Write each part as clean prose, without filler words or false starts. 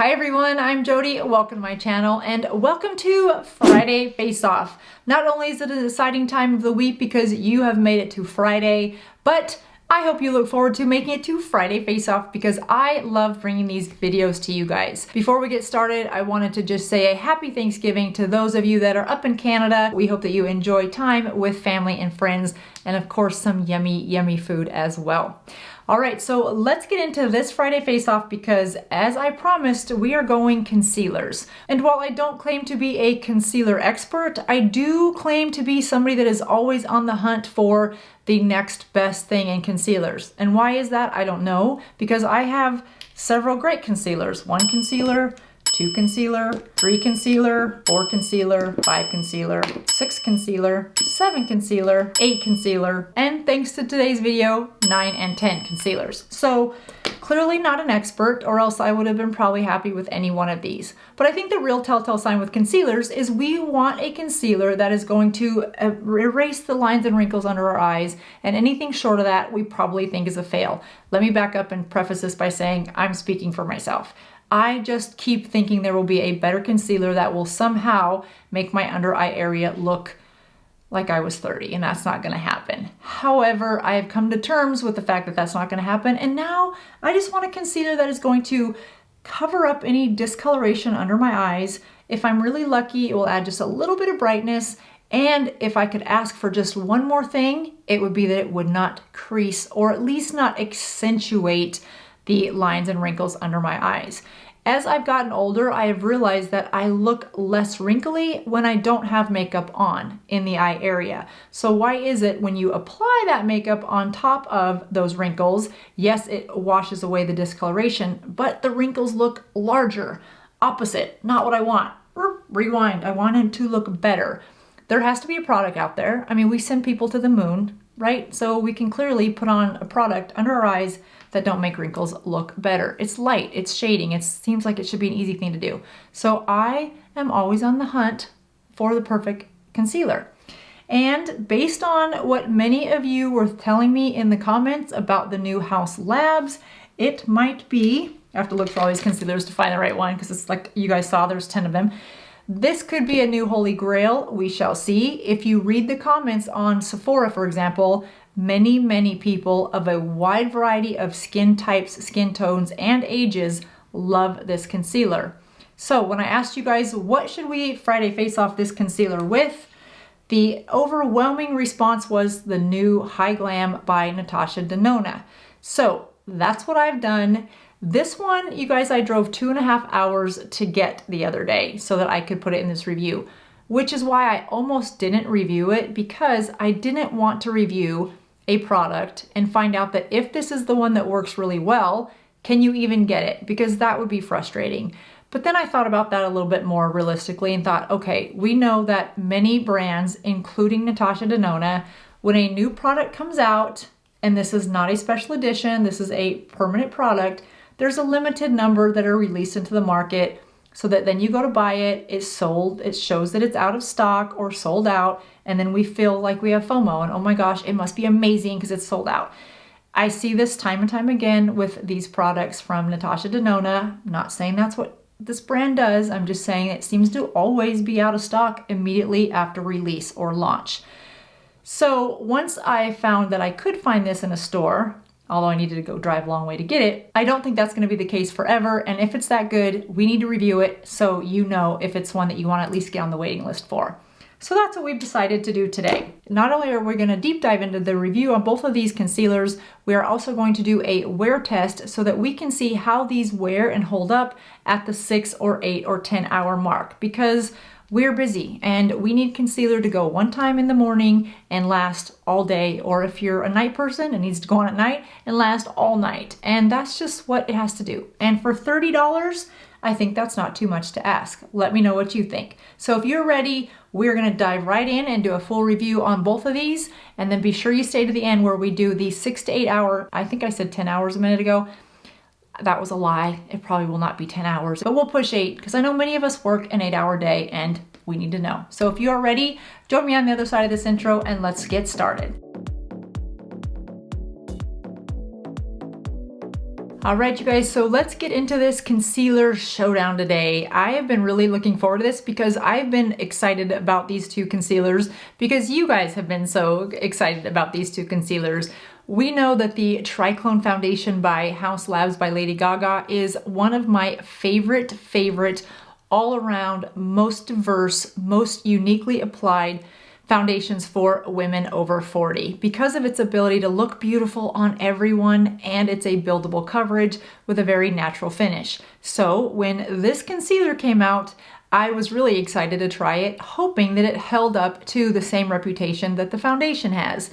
Hi everyone, I'm Jodi. Welcome to my channel and welcome to Friday Face Off. Not only is it an exciting time of the week because you have made it to Friday, but I hope you look forward to making it to Friday Face Off because I love bringing these videos to you guys. Before we get started, I wanted to just say a happy Thanksgiving to those of you that are up in Canada. We hope that you enjoy time with family and friends and of course some yummy, yummy food as well. All right, so let's get into this Friday Face Off because as I promised, we are going concealers. And while I don't claim to be a concealer expert, I do claim to be somebody that is always on the hunt for the next best thing in concealers. And why is that? I don't know, because I have several great concealers. 1 concealer, 2 concealer, 3 concealer, 4 concealer, 5 concealer, 6 concealer, 7 concealer, 8 concealer, and thanks to today's video, 9 and 10 concealers. So clearly not an expert, or else I would have been probably happy with any one of these. But I think the real telltale sign with concealers is we want a concealer that is going to erase the lines and wrinkles under our eyes, and anything short of that we probably think is a fail. Let me back up and preface this by saying I'm speaking for myself. I just keep thinking there will be a better concealer that will somehow make my under eye area look like I was 30, and that's not gonna happen. However, I have come to terms with the fact that that's not gonna happen, and now I just want a concealer that is going to cover up any discoloration under my eyes. If I'm really lucky, it will add just a little bit of brightness, and if I could ask for just one more thing, it would be that it would not crease, or at least not accentuate the lines and wrinkles under my eyes. As I've gotten older, I have realized that I look less wrinkly when I don't have makeup on in the eye area. So why is it when you apply that makeup on top of those wrinkles, yes, it washes away the discoloration, but the wrinkles look larger. Opposite, not what I want. Rewind, I want it to look better. There has to be a product out there. I mean, we send people to the moon, right? So we can clearly put on a product under our eyes that don't make wrinkles look better. It's light, it's shading, it seems like it should be an easy thing to do. So I am always on the hunt for the perfect concealer. And based on what many of you were telling me in the comments about the new Haus labs, it might be, I have to look for all these concealers to find the right one because it's like you guys saw, there's 10 of them. This could be a new holy grail, we shall see. If you read the comments on Sephora, for example, many people of a wide variety of skin types, skin tones, and ages love this concealer. So when I asked you guys, what should we Friday Face Off this concealer with? The overwhelming response was the new HY.GLAM by Natasha Denona. So that's what I've done. This one, you guys, I drove 2.5 hours to get the other day so that I could put it in this review, which is why I almost didn't review it, because I didn't want to review a product and find out that if this is the one that works really well, can you even get it? Because that would be frustrating. But then I thought about that a little bit more realistically and thought, okay, we know that many brands, including Natasha Denona, when a new product comes out, and this is not a special edition, this is a permanent product, there's a limited number that are released into the market so that then you go to buy it, it's sold, it shows that it's out of stock or sold out, and then we feel like we have FOMO and oh my gosh, it must be amazing because it's sold out. I see this time and time again with these products from Natasha Denona. I'm not saying that's what this brand does, I'm just saying it seems to always be out of stock immediately after release or launch. So once I found that I could find this in a store, although I needed to go drive a long way to get it, I don't think that's going to be the case forever. And if it's that good, we need to review it so you know if it's one that you want to at least get on the waiting list for. So that's what we've decided to do today. Not only are we going to deep dive into the review on both of these concealers, we are also going to do a wear test so that we can see how these wear and hold up at the 6 or 8 or 10 hour mark, because we're busy and we need concealer to go one time in the morning and last all day, or if you're a night person, it needs to go on at night and last all night. And that's just what it has to do. And for $30, I think that's not too much to ask. Let me know what you think. So if you're ready, we're gonna dive right in and do a full review on both of these, and then be sure you stay to the end where we do the 6 to 8 hour, I think I said 10 hours a minute ago. That was a lie. It probably will not be 10 hours, but we'll push 8 because I know many of us work an 8-hour day and we need to know. So if you are ready, join me on the other side of this intro and let's get started. All right, you guys, so let's get into this concealer showdown today. I have been really looking forward to this because I've been excited about these two concealers because you guys have been so excited about these two concealers. We know that the Triclone Foundation by Haus Labs by Lady Gaga is one of my favorite all around, most diverse, most uniquely applied foundations for women over 40 because of its ability to look beautiful on everyone, and it's a buildable coverage with a very natural finish. So when this concealer came out, I was really excited to try it, hoping that it held up to the same reputation that the foundation has.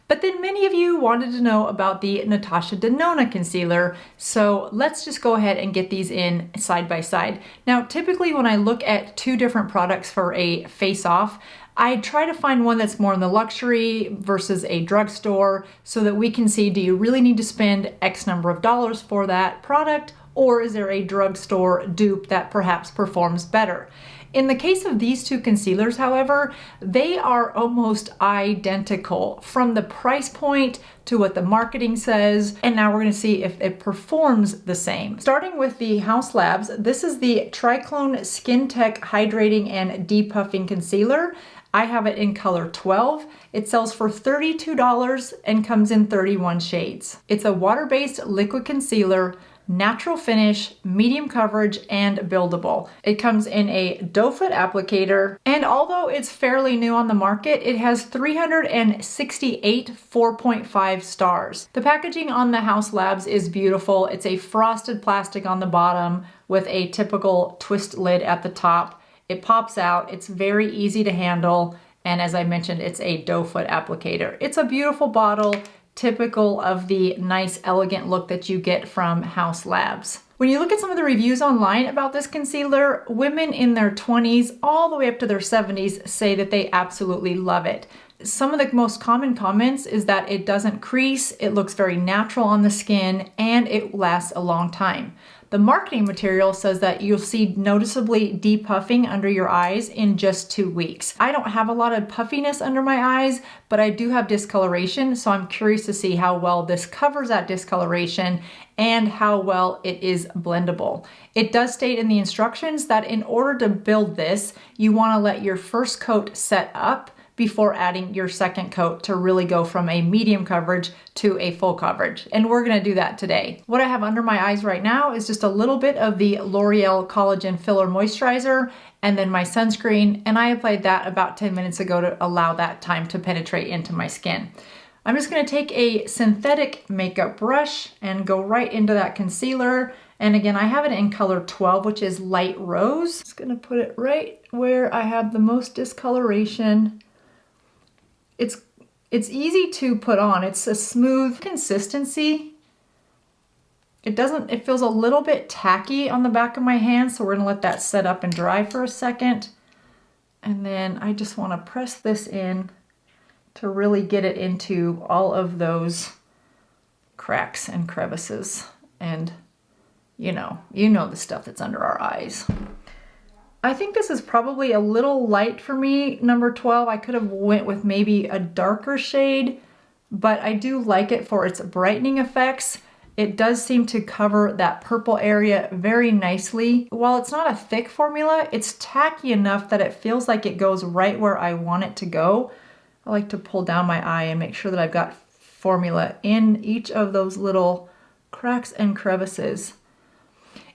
But then many of you wanted to know about the Natasha Denona concealer, so let's just go ahead and get these in side by side. Now, typically when I look at two different products for a face-off, I try to find one that's more in the luxury versus a drugstore so that we can see, do you really need to spend X number of dollars for that product, or is there a drugstore dupe that perhaps performs better? In the case of these two concealers, however, they are almost identical from the price point to what the marketing says, and now we're going to see if it performs the same. Starting with the Haus Labs, this is the Triclone Skin Tech Hydrating and Depuffing Concealer. I have it in color 12. It sells for $32 and comes in 31 shades. It's a water-based liquid concealer, natural finish, medium coverage, and buildable. It comes in a doe foot applicator, and although it's fairly new on the market, it has 368 4.5 stars. The packaging on the Haus Labs is beautiful. It's a frosted plastic on the bottom with a typical twist lid at the top. It pops out, it's very easy to handle, and as I mentioned, it's a doe foot applicator. It's a beautiful bottle, typical of the nice, elegant look that you get from Haus Labs. When you look at some of the reviews online about this concealer, women in their 20s all the way up to their 70s say that they absolutely love it. Some of the most common comments is that it doesn't crease, it looks very natural on the skin, and it lasts a long time. The marketing material says that you'll see noticeably depuffing under your eyes in just 2 weeks. I don't have a lot of puffiness under my eyes, but I do have discoloration, so I'm curious to see how well this covers that discoloration and how well it is blendable. It does state in the instructions that in order to build this, you want to let your first coat set up before adding your second coat to really go from a medium coverage to a full coverage. And we're gonna do that today. What I have under my eyes right now is just a little bit of the L'Oreal Collagen Filler Moisturizer and then my sunscreen, and I applied that about 10 minutes ago to allow that time to penetrate into my skin. I'm just gonna take a synthetic makeup brush and go right into that concealer. And again, I have it in color 12, which is light rose. Just gonna put it right where I have the most discoloration. It's easy to put on. It's a smooth consistency. It feels a little bit tacky on the back of my hand, so we're gonna let that set up and dry for a second. And then I just wanna press this in to really get it into all of those cracks and crevices. And you know the stuff that's under our eyes. I think this is probably a little light for me, number 12. I could have went with maybe a darker shade, but I do like it for its brightening effects. It does seem to cover that purple area very nicely. While it's not a thick formula, it's tacky enough that it feels like it goes right where I want it to go. I like to pull down my eye and make sure that I've got formula in each of those little cracks and crevices.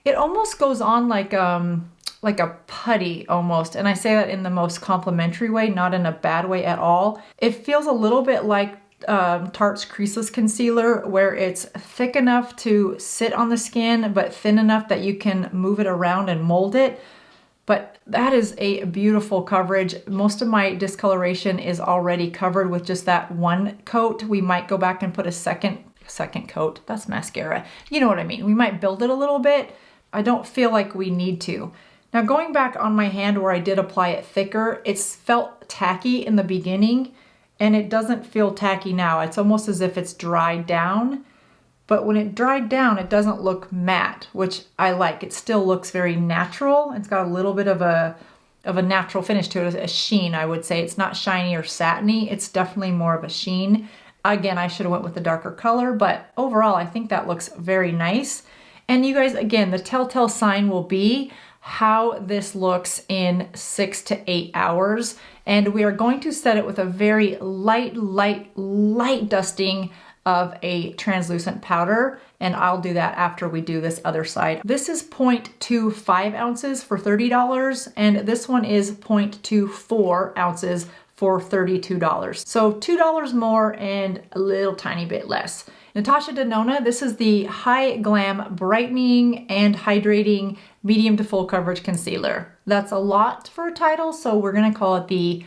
It almost goes on like a putty almost, and I say that in the most complimentary way, not in a bad way at all. It feels a little bit like Tarte's Creaseless Concealer, where it's thick enough to sit on the skin, but thin enough that you can move it around and mold it. But that is a beautiful coverage. Most of my discoloration is already covered with just that one coat. We might go back and put a second coat. That's mascara. You know what I mean. We might build it a little bit. I don't feel like we need to. Now going back on my hand where I did apply it thicker, it's felt tacky in the beginning and it doesn't feel tacky now. It's almost as if it's dried down, but when it dried down, it doesn't look matte, which I like. It still looks very natural. It's got a little bit of a natural finish to it, a sheen, I would say. It's not shiny or satiny. It's definitely more of a sheen. Again, I should have went with the darker color, but overall I think that looks very nice. And you guys, again, the telltale sign will be how this looks in 6 to 8 hours. And we are going to set it with a very light dusting of a translucent powder. And I'll do that after we do this other side. This is 0.25 ounces for $30. And this one is 0.24 ounces for $32. So $2 more and a little tiny bit less. Natasha Denona, this is the HY.GLAM Brightening and Hydrating Medium to Full Coverage Concealer. That's a lot for a title, so we're gonna call it the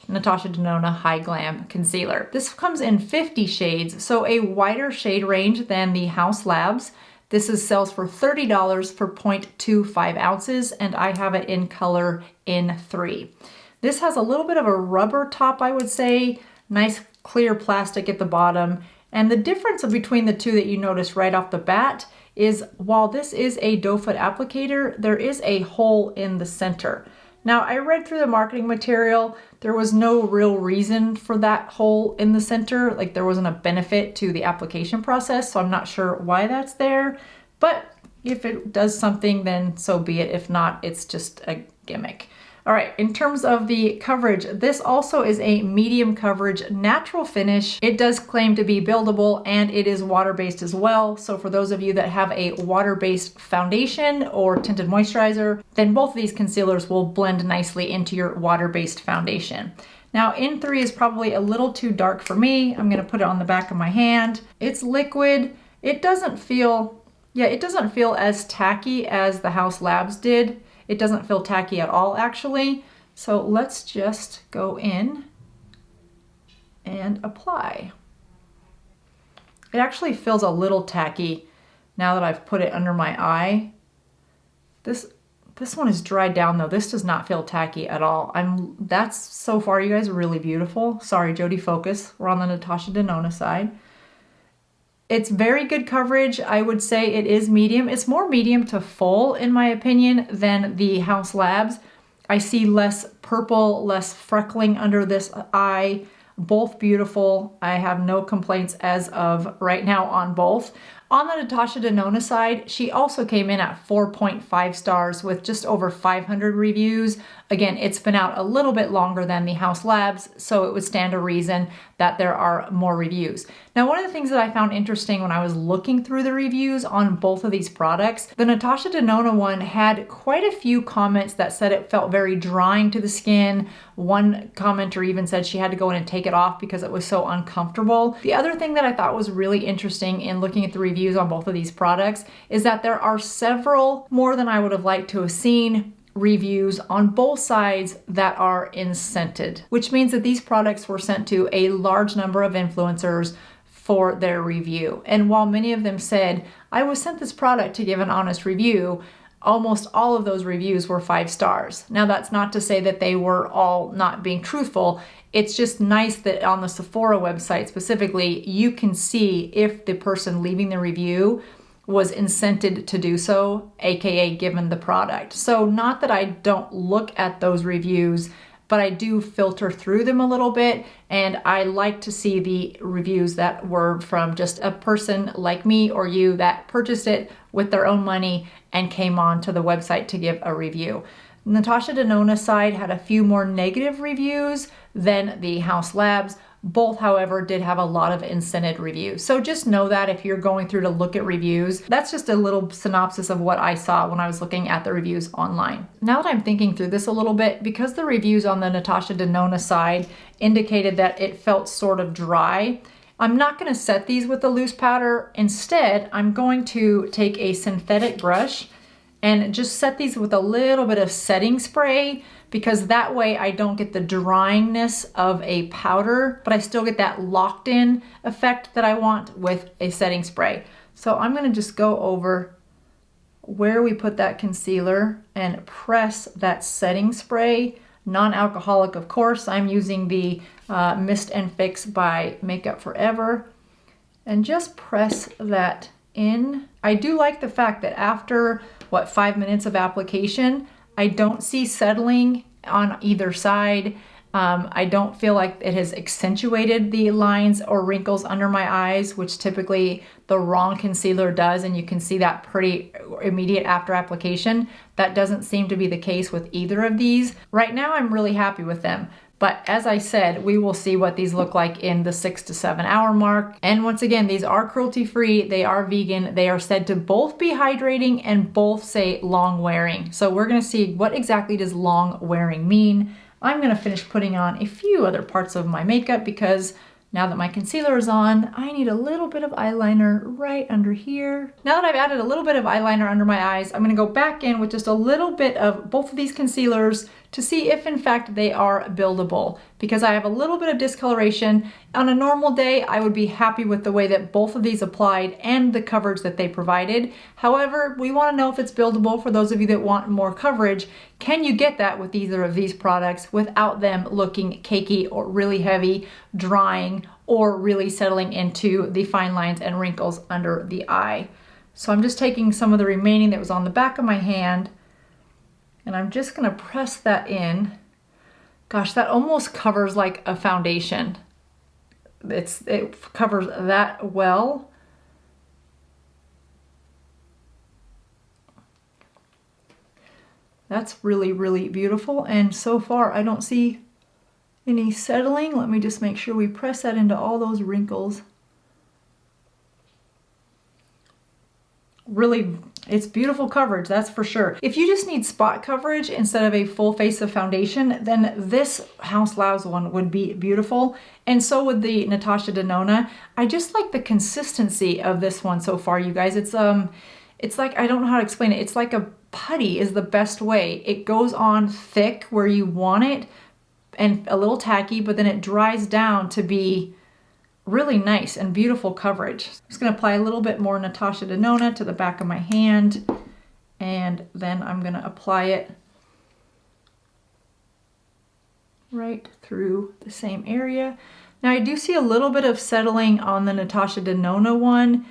Natasha Denona HY.GLAM Concealer. This comes in 50 shades, so a wider shade range than the Haus Labs. This sells for $30 for 0.25 ounces, and I have it in color in 3. This has a little bit of a rubber top, I would say, nice clear plastic at the bottom. And the difference between the two that you notice right off the bat is while this is a doe foot applicator, there is a hole in the center. Now, I read through the marketing material. There was no real reason for that hole in the center. Like there wasn't a benefit to the application process, so I'm not sure why that's there. But if it does something, then so be it. If not, it's just a gimmick. All right, in terms of the coverage, this also is a medium coverage natural finish. It does claim to be buildable and it is water-based as well. So for those of you that have a water-based foundation or tinted moisturizer, then both of these concealers will blend nicely into your water-based foundation. Now in 3 is probably a little too dark for me. I'm gonna put it on the back of my hand. It's liquid. It doesn't feel as tacky as the Haus Labs did. It doesn't feel tacky at all, actually. So let's just go in and apply. It actually feels a little tacky now that I've put it under my eye. This one is dried down though. This does not feel tacky at all. That's so far, you guys, really beautiful. Sorry, Jodi, focus. We're on the Natasha Denona side. It's very good coverage. I would say it is medium. It's more medium to full in my opinion than the Haus Labs. I see less purple, less freckling under this eye. Both beautiful. I have no complaints as of right now on both. On the Natasha Denona side, she also came in at 4.5 stars with just over 500 reviews. Again, it's been out a little bit longer than the Haus Labs, so it would stand to reason that there are more reviews. Now, one of the things that I found interesting when I was looking through the reviews on both of these products, the Natasha Denona one had quite a few comments that said it felt very drying to the skin. One commenter even said she had to go in and take it off because it was so uncomfortable. The other thing that I thought was really interesting in looking at the reviews on both of these products is that there are several, more than I would have liked to have seen, reviews on both sides that are incented, which means that these products were sent to a large number of influencers for their review. And while many of them said, I was sent this product to give an honest review, almost all of those reviews were 5 stars. Now, that's not to say that they were all not being truthful. It's just nice that on the Sephora website specifically, you can see if the person leaving the review was incented to do so, aka given the product. So not that I don't look at those reviews, but I do filter through them a little bit, and I like to see the reviews that were from just a person like me or you that purchased it with their own money and came on to the website to give a review. Natasha Denona side had a few more negative reviews than the Haus Labs. Both, however, did have a lot of incented reviews. So just know that if you're going through to look at reviews, that's just a little synopsis of what I saw when I was looking at the reviews online. Now that I'm thinking through this a little bit, because the reviews on the Natasha Denona side indicated that it felt sort of dry, I'm not going to set these with the loose powder. Instead, I'm going to take a synthetic brush and just set these with a little bit of setting spray, because that way I don't get the dryingness of a powder, but I still get that locked in effect that I want with a setting spray. So I'm gonna just go over where we put that concealer and press that setting spray. Non-alcoholic, of course. I'm using the Mist and Fix by Makeup Forever. And just press that in. I do like the fact that after, 5 minutes of application, I don't see settling on either side. I don't feel like it has accentuated the lines or wrinkles under my eyes, which typically the wrong concealer does, and you can see that pretty immediate after application. That doesn't seem to be the case with either of these. Right now, I'm really happy with them. But as I said, we will see what these look like in the 6 to 7 hour mark. And once again, these are cruelty-free, they are vegan, they are said to both be hydrating and both say long wearing. So we're gonna see what exactly does long wearing mean. I'm gonna finish putting on a few other parts of my makeup because now that my concealer is on, I need a little bit of eyeliner right under here. Now that I've added a little bit of eyeliner under my eyes, I'm gonna go back in with just a little bit of both of these concealers to see if in fact they are buildable, because I have a little bit of discoloration. On a normal day, I would be happy with the way that both of these applied and the coverage that they provided. However, we wanna know if it's buildable for those of you that want more coverage. Can you get that with either of these products without them looking cakey or really heavy, drying, or really settling into the fine lines and wrinkles under the eye? So I'm just taking some of the remaining that was on the back of my hand, and I'm just gonna press that in. Gosh, that almost covers like a foundation. It covers that well. That's really, really beautiful. And so far, I don't see any settling. Let me just make sure we press that into all those wrinkles. Really, it's beautiful coverage, that's for sure. If you just need spot coverage instead of a full face of foundation, then this Haus one would be beautiful. And so would the Natasha Denona. I just like the consistency of this one so far, you guys. It's like, I don't know how to explain it. It's like a putty is the best way. It goes on thick where you want it and a little tacky, but then it dries down to be really nice and beautiful coverage. I'm just gonna apply a little bit more Natasha Denona to the back of my hand, and then I'm gonna apply it right through the same area. Now I do see a little bit of settling on the Natasha Denona one,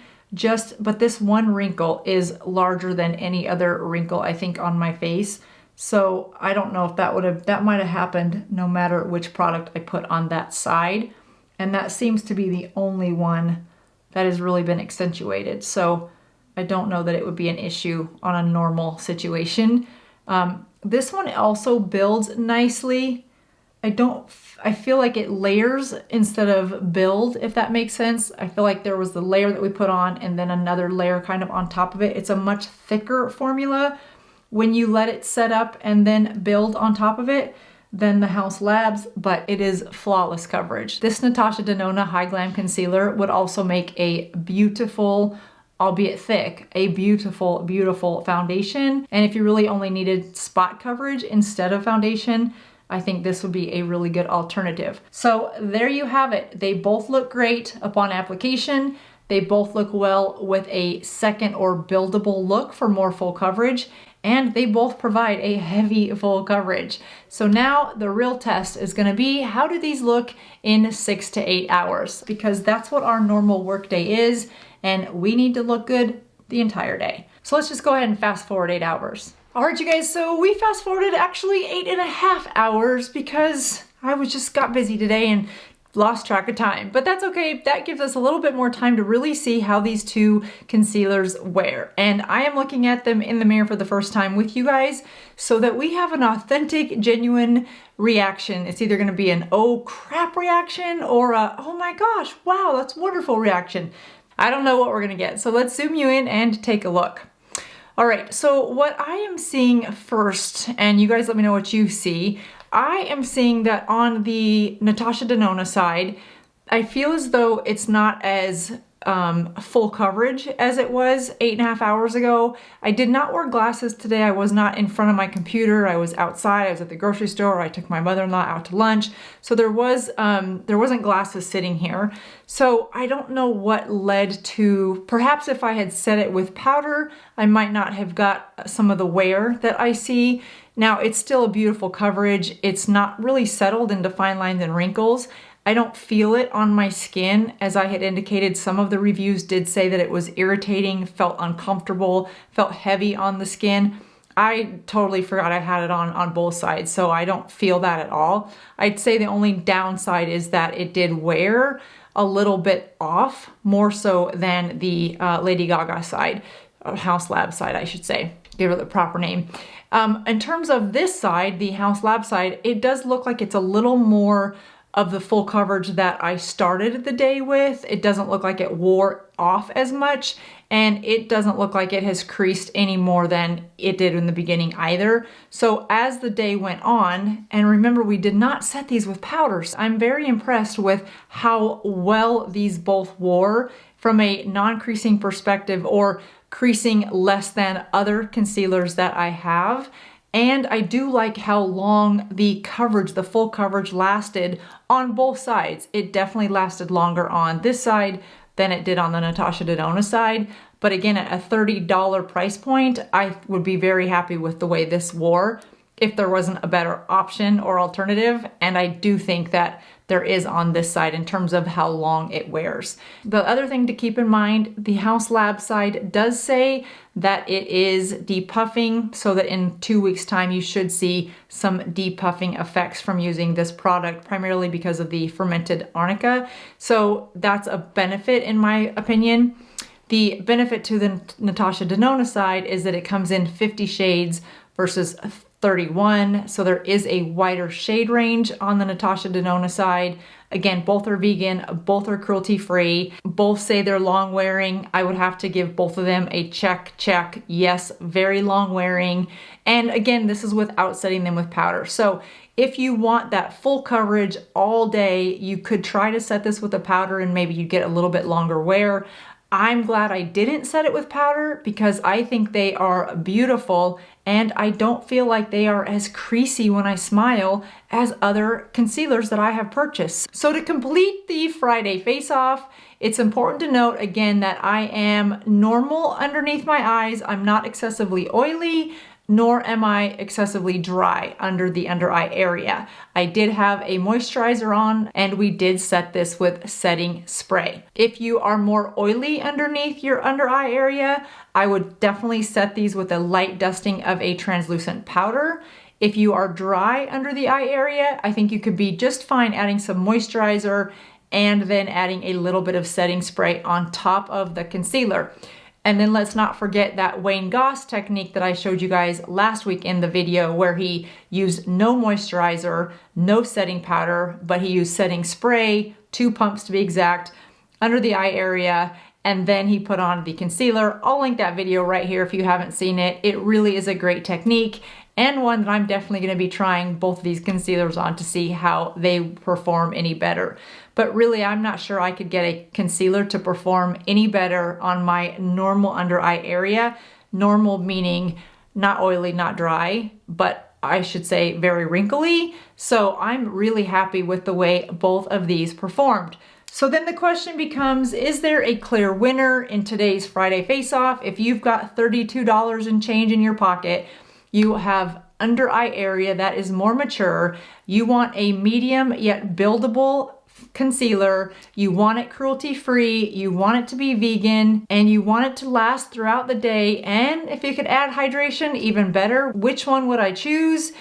but this one wrinkle is larger than any other wrinkle I think on my face. So I don't know if that might have happened no matter which product I put on that side. And that seems to be the only one that has really been accentuated. So I don't know that it would be an issue on a normal situation. This one also builds nicely. I feel like it layers instead of build, if that makes sense. I feel like there was the layer that we put on and then another layer kind of on top of it. It's a much thicker formula when you let it set up and then build on top of it than the Haus Labs, but it is flawless coverage. This Natasha Denona HY.GLAM concealer would also make a beautiful, albeit thick, a beautiful, beautiful foundation. And if you really only needed spot coverage instead of foundation, I think this would be a really good alternative. So there you have it. They both look great upon application. They both look well with a second or buildable look for more full coverage. And they both provide a heavy full coverage. So now the real test is gonna be, how do these look in 6 to 8 hours? Because that's what our normal workday is, and we need to look good the entire day. So let's just go ahead and fast forward 8 hours. All right, you guys, so we fast forwarded actually 8.5 hours because I just got busy today and lost track of time, but that's okay. That gives us a little bit more time to really see how these two concealers wear. And I am looking at them in the mirror for the first time with you guys so that we have an authentic, genuine reaction. It's either gonna be an oh crap reaction or a oh my gosh, wow, that's wonderful reaction. I don't know what we're gonna get. So let's zoom you in and take a look. All right, so what I am seeing first, and you guys let me know what you see, I am seeing that on the Natasha Denona side, I feel as though it's not as full coverage as it was 8.5 hours ago. I did not wear glasses today. I was not in front of my computer. I was outside. I was at the grocery store. I took my mother-in-law out to lunch. So there wasn't glasses sitting here. So I don't know what led to, perhaps if I had set it with powder, I might not have got some of the wear that I see. Now it's still a beautiful coverage. It's not really settled into fine lines and wrinkles. I don't feel it on my skin. As I had indicated, some of the reviews did say that it was irritating, felt uncomfortable, felt heavy on the skin. I totally forgot I had it on both sides, so I don't feel that at all. I'd say the only downside is that it did wear a little bit off, more so than the Lady Gaga side, Haus Lab side, I should say. Give her the proper name. In terms of this side, the Haus Lab side, it does look like it's a little more of the full coverage that I started the day with. It doesn't look like it wore off as much, and it doesn't look like it has creased any more than it did in the beginning either. So as the day went on, and remember we did not set these with powders, I'm very impressed with how well these both wore from a non-creasing perspective, or creasing less than other concealers that I have. And I do like how long the coverage, the full coverage, lasted on both sides. It definitely lasted longer on this side than it did on the Natasha Denona side. But again, at a $30 price point, I would be very happy with the way this wore if there wasn't a better option or alternative. And I do think that there is on this side in terms of how long it wears. The other thing to keep in mind, the Haus Lab side does say that it is depuffing, so that in 2 weeks time you should see some depuffing effects from using this product, primarily because of the fermented arnica. So that's a benefit in my opinion. The benefit to the Natasha Denona side is that it comes in 50 shades versus 31, so there is a wider shade range on the Natasha Denona side. Again, both are vegan, both are cruelty-free, both say they're long wearing. I would have to give both of them a check. Yes, very long wearing. And again, this is without setting them with powder. So if you want that full coverage all day, you could try to set this with a powder and maybe you get a little bit longer wear. I'm glad I didn't set it with powder because I think they are beautiful, and I don't feel like they are as creasy when I smile as other concealers that I have purchased. So to complete the Friday face-off, it's important to note again that I am normal underneath my eyes. I'm not excessively oily, nor am I excessively dry under the under eye area. I did have a moisturizer on, and we did set this with setting spray. If you are more oily underneath your under eye area, I would definitely set these with a light dusting of a translucent powder. If you are dry under the eye area, I think you could be just fine adding some moisturizer and then adding a little bit of setting spray on top of the concealer. And then let's not forget that Wayne Goss technique that I showed you guys last week in the video, where he used no moisturizer, no setting powder, but he used setting spray, 2 pumps to be exact, under the eye area, and then he put on the concealer. I'll link that video right here if you haven't seen it. It really is a great technique, and one that I'm definitely going to be trying both of these concealers on to see how they perform any better. But really, I'm not sure I could get a concealer to perform any better on my normal under eye area. Normal meaning not oily, not dry, but I should say very wrinkly. So I'm really happy with the way both of these performed. So then the question becomes, is there a clear winner in today's Friday face-off? If you've got $32 and change in your pocket, you have under eye area that is more mature, you want a medium yet buildable concealer, you want it cruelty-free, you want it to be vegan, and you want it to last throughout the day, and if you could add hydration, even better. Which one would I choose?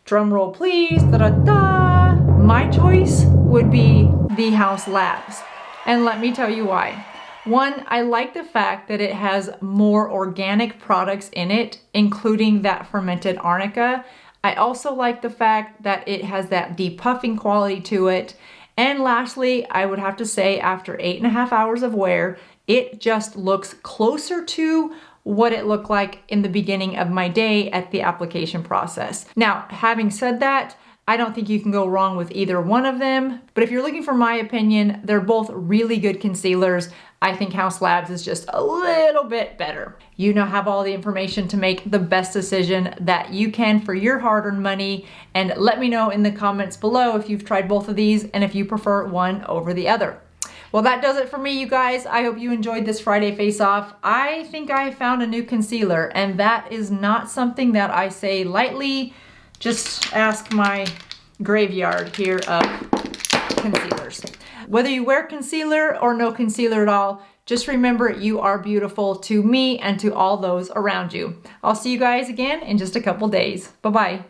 Drum roll please, da-da-da! My choice would be the Haus Labs, and let me tell you why. One, I like the fact that it has more organic products in it, including that fermented arnica. I also like the fact that it has that depuffing quality to it. And lastly, I would have to say after 8.5 hours of wear, it just looks closer to what it looked like in the beginning of my day at the application process. Now, having said that, I don't think you can go wrong with either one of them, but if you're looking for my opinion, they're both really good concealers. I think Haus Labs is just a little bit better. You now have all the information to make the best decision that you can for your hard-earned money, and let me know in the comments below if you've tried both of these and if you prefer one over the other. Well, that does it for me, you guys. I hope you enjoyed this Friday face-off. I think I found a new concealer, and that is not something that I say lightly. Just ask my graveyard here of concealers. Whether you wear concealer or no concealer at all, just remember you are beautiful to me and to all those around you. I'll see you guys again in just a couple days. Bye-bye.